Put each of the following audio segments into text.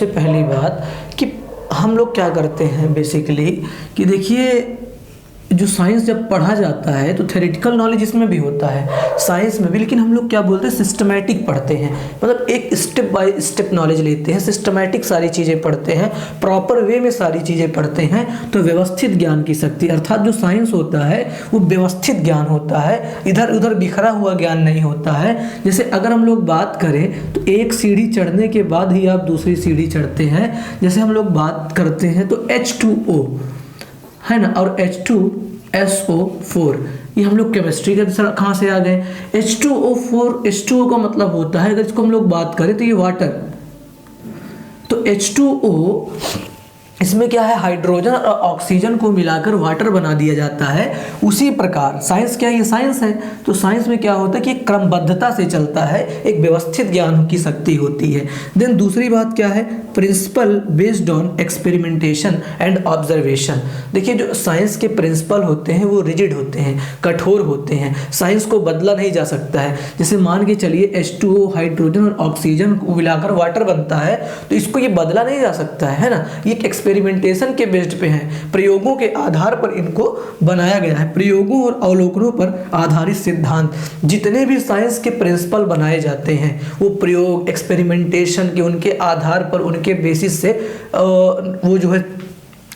सबसे पहली बात कि हम लोग क्या करते हैं बेसिकली कि देखिए, जो साइंस जब पढ़ा जाता है तो थ्योरेटिकल नॉलेज इसमें भी होता है, साइंस में भी, लेकिन हम लोग क्या बोलते हैं, सिस्टमैटिक पढ़ते हैं। मतलब एक स्टेप बाय स्टेप नॉलेज लेते हैं, सिस्टमैटिक सारी चीज़ें पढ़ते हैं, प्रॉपर वे में सारी चीज़ें पढ़ते हैं। तो व्यवस्थित ज्ञान की शक्ति, अर्थात जो साइंस होता है वो व्यवस्थित ज्ञान होता है, इधर उधर बिखरा हुआ ज्ञान नहीं होता है। जैसे अगर हम लोग बात करें तो एक सीढ़ी चढ़ने के बाद ही आप दूसरी सीढ़ी चढ़ते हैं। जैसे हम लोग बात करते हैं तो H2O है ना, और H2SO4, ये हम लोग केमिस्ट्री के सर कहाँ से आ गए। H2O का मतलब होता है, अगर इसको हम लोग बात करें तो ये वाटर। तो H2O इसमें क्या है, हाइड्रोजन और ऑक्सीजन को मिलाकर वाटर बना दिया जाता है। उसी प्रकार साइंस क्या है, ये साइंस है। तो साइंस में क्या होता है कि एक क्रमबद्धता से चलता है, एक व्यवस्थित ज्ञान की शक्ति होती है। देन दूसरी बात क्या है, principal based on experimentation and observation. देखिए, जो साइंस के प्रिंसिपल होते हैं वो रिजिड होते हैं, कठोर होते हैं, साइंस को बदला नहीं जा सकता है। जैसे मान के चलिए H2O हाइड्रोजन और ऑक्सीजन को मिलाकर वाटर बनता है, तो इसको ये बदला नहीं जा सकता है ना। ये एक्सपेरिमेंटेशन के बेस्ड पे है, प्रयोगों के आधार पर इनको बनाया गया है, प्रयोगों और अवलोकनों पर आधारित सिद्धांत। जितने भी साइंस के प्रिंसिपल बनाए जाते हैं वो प्रयोग, एक्सपेरिमेंटेशन के उनके आधार पर, उनके बेसिस से वो जो है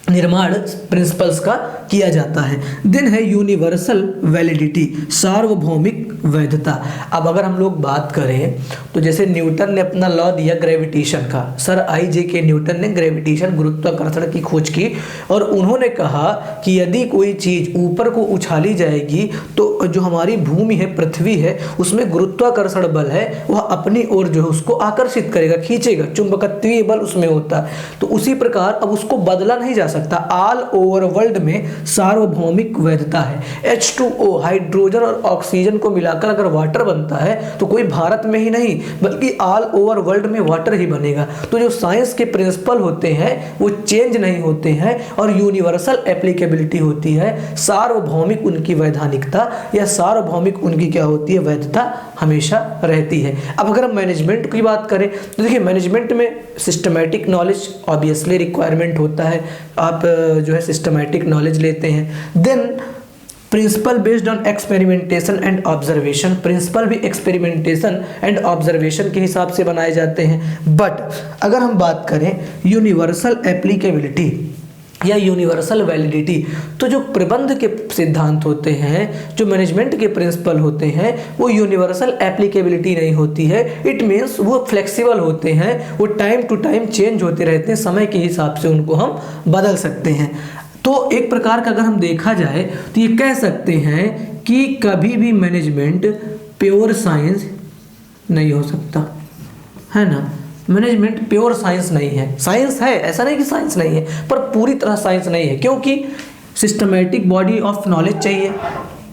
निर्माण प्रिंसिपल्स का किया जाता है। देन है यूनिवर्सल वैलिडिटी, सार्वभौमिक वैधता। अब अगर हम लोग बात करें तो जैसे न्यूटन ने अपना लॉ दिया ग्रेविटेशन का, सर IJ न्यूटन ने ग्रेविटेशन, गुरुत्वाकर्षण की खोज की, और उन्होंने कहा कि यदि कोई चीज़ ऊपर को उछाली जाएगी तो जो हमारी भूमि है, पृथ्वी है, उसमें गुरुत्वाकर्षण बल है, वह अपनी ओर जो है उसको आकर्षित करेगा, खींचेगा, चुंबकत्वीय बल उसमें होता है। तो उसी प्रकार अब उसको बदला नहीं जा सकता। ऑल ओवर वर्ल्ड में सार्वभौमिक वैधता है। H2O हाइड्रोजन और ऑक्सीजन को मिलाकर अगर वाटर बनता है तो कोई भारत में ही नहीं बल्कि ऑल ओवर वर्ल्ड में वाटर ही बनेगा। तो जो साइंस के प्रिंसिपल होते हैं वो चेंज नहीं होते हैं और यूनिवर्सल एप्लीकेबिलिटी होती है। सार्वभौमिक उनकी वैधानिकता या सार्वभौमिक उनकी क्या होती है, वैधता हमेशा रहती है। अब अगर हम मैनेजमेंट की बात करें तो देखिए, मैनेजमेंट में सिस्टमैटिक नॉलेज ऑब्वियसली रिक्वायरमेंट होता है। आप जो है सिस्टमैटिक नॉलेज लेते हैं। Then principle based on experimentation and observation, principle भी एक्सपेरिमेंटेशन एंड ऑब्जर्वेशन के हिसाब से बनाए जाते हैं। बट अगर हम बात करें यूनिवर्सल एप्लीकेबिलिटी या यूनिवर्सल वैलिडिटी, तो जो प्रबंध के सिद्धांत होते हैं, जो मैनेजमेंट के प्रिंसिपल होते हैं, वो यूनिवर्सल एप्लीकेबिलिटी नहीं होती है। इट मीन्स वो फ्लेक्सिबल होते हैं, वो टाइम टू टाइम चेंज होते रहते हैं, समय के हिसाब से उनको हम बदल सकते हैं। तो एक प्रकार का अगर हम देखा जाए तो ये कह सकते हैं कि कभी भी मैनेजमेंट प्योर साइंस नहीं हो सकता, है ना। मैनेजमेंट प्योर साइंस नहीं है, साइंस है, ऐसा नहीं कि साइंस नहीं है, पर पूरी तरह साइंस नहीं है, क्योंकि सिस्टमैटिक बॉडी ऑफ नॉलेज चाहिए,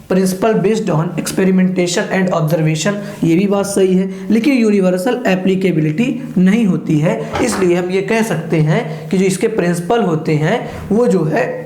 principal based on experimentation and observation, ये भी बात सही है, लेकिन यूनिवर्सल एप्लीकेबिलिटी नहीं होती है। इसलिए हम ये कह सकते हैं कि जो इसके प्रिंसिपल होते हैं वो जो है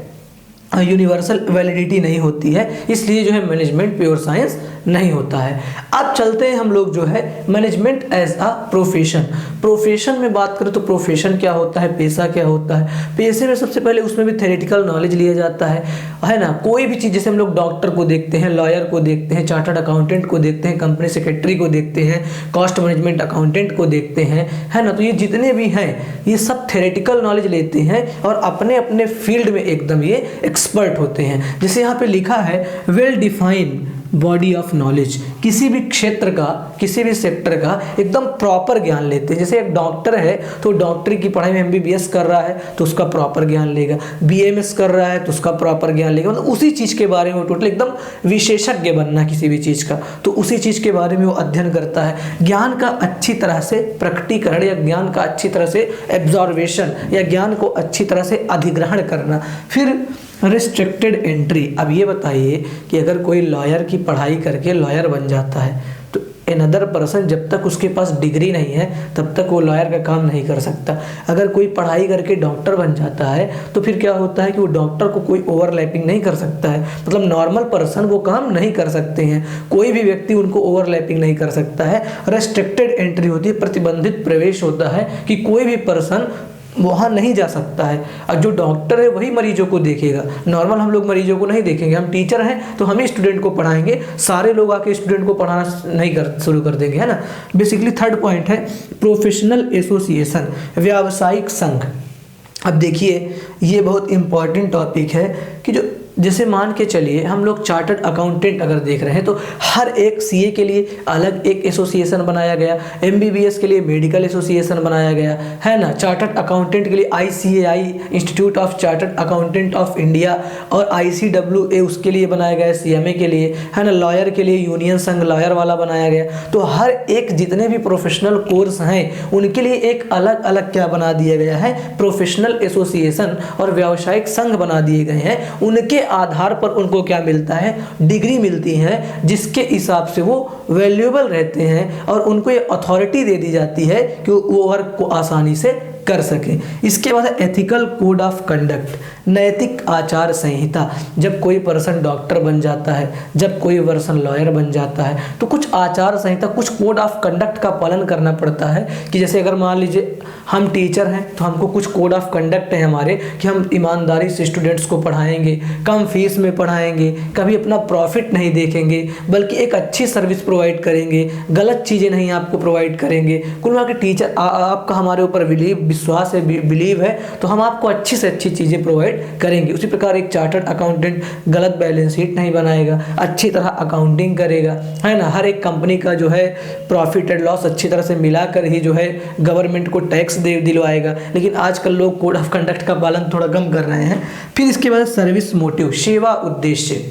यूनिवर्सल वैलिडिटी नहीं होती है, इसलिए जो है मैनेजमेंट प्योर साइंस नहीं होता है। अब चलते हैं हम लोग जो है management as a profession. Profession में बात करें तो प्रोफेशन क्या होता है, पेशा क्या होता है। पेशे में सबसे पहले उसमें भी थ्योरेटिकल नॉलेज लिया जाता है ना। कोई भी चीज़, जैसे हम लोग डॉक्टर को देखते हैं, लॉयर को देखते हैं, चार्टर्ड अकाउंटेंट को देखते हैं, कंपनी सेक्रेटरी को देखते हैं, कॉस्ट मैनेजमेंट अकाउंटेंट को देखते हैं, है ना। तो ये जितने भी हैं ये सब थ्योरेटिकल नॉलेज लेते हैं और अपने अपने फील्ड में एकदम ये एक्सपर्ट होते हैं। जैसे यहाँ पे लिखा है well define body of knowledge, किसी भी क्षेत्र का, किसी भी सेक्टर का एकदम प्रॉपर ज्ञान लेते हैं। जैसे एक डॉक्टर है तो डॉक्टरी की पढ़ाई में MBBS कर रहा है तो उसका प्रॉपर ज्ञान लेगा, BAMS कर रहा है तो उसका प्रॉपर ज्ञान लेगा, मतलब उसी चीज़ के बारे में टोटल एकदम विशेषज्ञ बनना किसी भी चीज़ का, तो उसी चीज़ के बारे में वो अध्ययन करता है। ज्ञान का अच्छी तरह से प्रकटीकरण या ज्ञान का अच्छी तरह से एब्जॉर्वेशन या ज्ञान को अच्छी तरह से अधिग्रहण करना। फिर रिस्ट्रिक्टेड एंट्री। अब ये बताइए कि अगर कोई लॉयर की पढ़ाई करके लॉयर बन जाता है तो अनदर पर्सन जब तक उसके पास डिग्री नहीं है तब तक वो लॉयर का काम नहीं कर सकता। अगर कोई पढ़ाई करके डॉक्टर बन जाता है तो फिर क्या होता है कि वो डॉक्टर को कोई ओवरलैपिंग नहीं कर सकता है, मतलब नॉर्मल पर्सन वो काम नहीं कर सकते हैं, कोई भी व्यक्ति उनको ओवरलैपिंग नहीं कर सकता है। रेस्ट्रिक्टेड एंट्री होती है, प्रतिबंधित प्रवेश होता है कि कोई भी पर्सन वहाँ नहीं जा सकता है। और जो डॉक्टर है वही मरीजों को देखेगा, नॉर्मल हम लोग मरीजों को नहीं देखेंगे। हम टीचर हैं तो हम ही स्टूडेंट को पढ़ाएंगे, सारे लोग आके स्टूडेंट को पढ़ाना नहीं कर शुरू कर देंगे, है ना। बेसिकली थर्ड पॉइंट है प्रोफेशनल एसोसिएशन, व्यावसायिक संघ। अब देखिए ये बहुत इंपॉर्टेंट टॉपिक है कि जो जैसे मान के चलिए हम लोग चार्टर्ड अकाउंटेंट अगर देख रहे हैं तो हर एक सीए के लिए अलग एक एसोसिएशन बनाया गया, एमबीबीएस के लिए मेडिकल एसोसिएशन बनाया गया, है ना। चार्टर्ड अकाउंटेंट के लिए ICAI, institute of chartered accountant of India, और आईसीडब्ल्यूए उसके लिए बनाया गया, सीएमए के लिए, है ना। लॉयर के लिए यूनियन संघ लॉयर वाला बनाया गया। तो हर एक जितने भी प्रोफेशनल कोर्स हैं उनके लिए एक अलग अलग क्या बना दिया गया है, प्रोफेशनल एसोसिएशन और व्यावसायिक संघ बना दिए गए हैं। उनके आधार पर उनको क्या मिलता है, डिग्री मिलती है, जिसके हिसाब से वो वैल्यूएबल रहते हैं और उनको ये अथॉरिटी दे दी जाती है कि वो वर्क को आसानी से कर सकें। इसके बाद एथिकल कोड ऑफ कंडक्ट, नैतिक आचार संहिता। जब कोई पर्सन डॉक्टर बन जाता है, जब कोई पर्सन लॉयर बन जाता है तो कुछ आचार संहिता, कुछ कोड ऑफ कंडक्ट का पालन करना पड़ता है। कि जैसे अगर मान लीजिए हम टीचर हैं तो हमको कुछ कोड ऑफ कंडक्ट है हमारे कि हम ईमानदारी से स्टूडेंट्स को पढ़ाएंगे, कम फीस में पढ़ाएंगे, कभी अपना प्रॉफिट नहीं देखेंगे, बल्कि एक अच्छी सर्विस प्रोवाइड करेंगे, गलत चीज़ें नहीं आपको प्रोवाइड करेंगे। कुल मिला के टीचर आपका हमारे ऊपर विश्वास है, बिलीव है, तो हम आपको अच्छी से अच्छी चीज़ें प्रोवाइड करेंगे। उसी प्रकार एक चार्टर्ड अकाउंटेंट गलत बैलेंस शीट नहीं बनाएगा, अच्छी तरह अकाउंटिंग करेगा, है ना। हर एक कंपनी का जो है प्रॉफिट एंड लॉस अच्छी तरह से मिलाकर ही जो है गवर्नमेंट को टैक्स दिलवाएगा। लेकिन आजकल लोग कोड ऑफ कंडक्ट का पालन थोड़ा कम कर रहे हैं। फिर इसके बाद सर्विस मोटिव, सेवा उद्देश्य।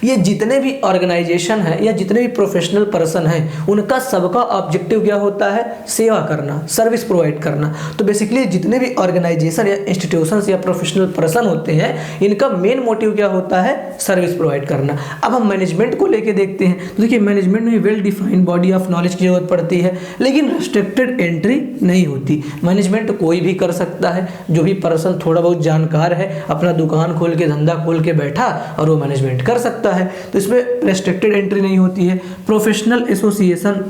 ये जितने भी ऑर्गेनाइजेशन है या जितने भी प्रोफेशनल पर्सन हैं उनका सबका ऑब्जेक्टिव क्या होता है, सेवा करना, सर्विस प्रोवाइड करना। तो बेसिकली जितने भी ऑर्गेनाइजेशन या इंस्टीट्यूशंस या प्रोफेशनल पर्सन होते हैं इनका मेन मोटिव क्या होता है, सर्विस प्रोवाइड करना। अब हम मैनेजमेंट को लेके देखते हैं तो देखिए मैनेजमेंट में well defined body of knowledge की जरूरत पड़ती है, लेकिन रिस्ट्रिक्टेड एंट्री नहीं होती। मैनेजमेंट कोई भी कर सकता है, जो भी पर्सन थोड़ा बहुत जानकार है, अपना दुकान खोल के धंधा खोल के बैठा और वो मैनेजमेंट कर सकता है। तो इसमें रेस्ट्रिक्टेड एंट्री नहीं होती है। प्रोफेशनल एसोसिएशन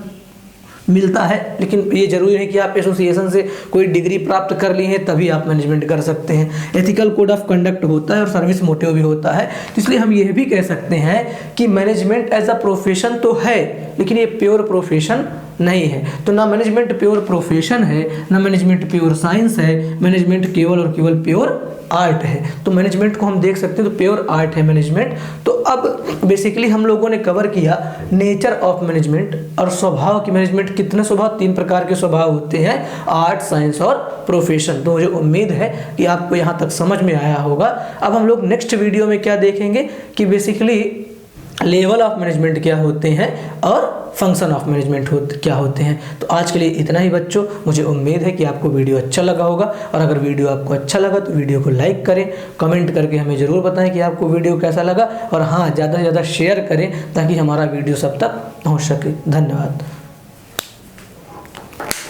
मिलता है, लेकिन ये जरूरी नहीं कि आप एसोसिएशन से कोई डिग्री प्राप्त कर ली है तभी आप मैनेजमेंट कर सकते हैं। एथिकल कोड ऑफ कंडक्ट होता है और सर्विस मोटिव भी होता है। तो इसलिए हम यह भी कह सकते हैं कि मैनेजमेंट एज अ प्रोफेशन तो है, लेकिन ये प्योर प्रोफेशन नहीं है। तो ना मैनेजमेंट प्योर प्रोफेशन है, ना मैनेजमेंट प्योर साइंस है, मैनेजमेंट केवल और केवल प्योर आर्ट है। तो मैनेजमेंट को हम देख सकते हैं तो प्योर आर्ट है मैनेजमेंट। तो अब बेसिकली हम लोगों ने कवर किया नेचर ऑफ मैनेजमेंट और स्वभाव की। मैनेजमेंट कितने स्वभाव, 3 प्रकार के स्वभाव होते हैं, आर्ट, साइंस और प्रोफेशन। तो मुझे उम्मीद है कि आपको यहाँ तक समझ में आया होगा। अब हम लोग नेक्स्ट वीडियो में क्या देखेंगे कि बेसिकली लेवल ऑफ मैनेजमेंट क्या होते हैं और फंक्शन ऑफ मैनेजमेंट क्या होते हैं। तो आज के लिए इतना ही बच्चों, मुझे उम्मीद है कि आपको वीडियो अच्छा लगा होगा। और अगर वीडियो आपको अच्छा लगा तो वीडियो को लाइक करें, कमेंट करके हमें ज़रूर बताएं कि आपको वीडियो कैसा लगा। और हाँ, ज़्यादा से ज़्यादा शेयर करें ताकि हमारा वीडियो सब तक पहुंच सके। धन्यवाद।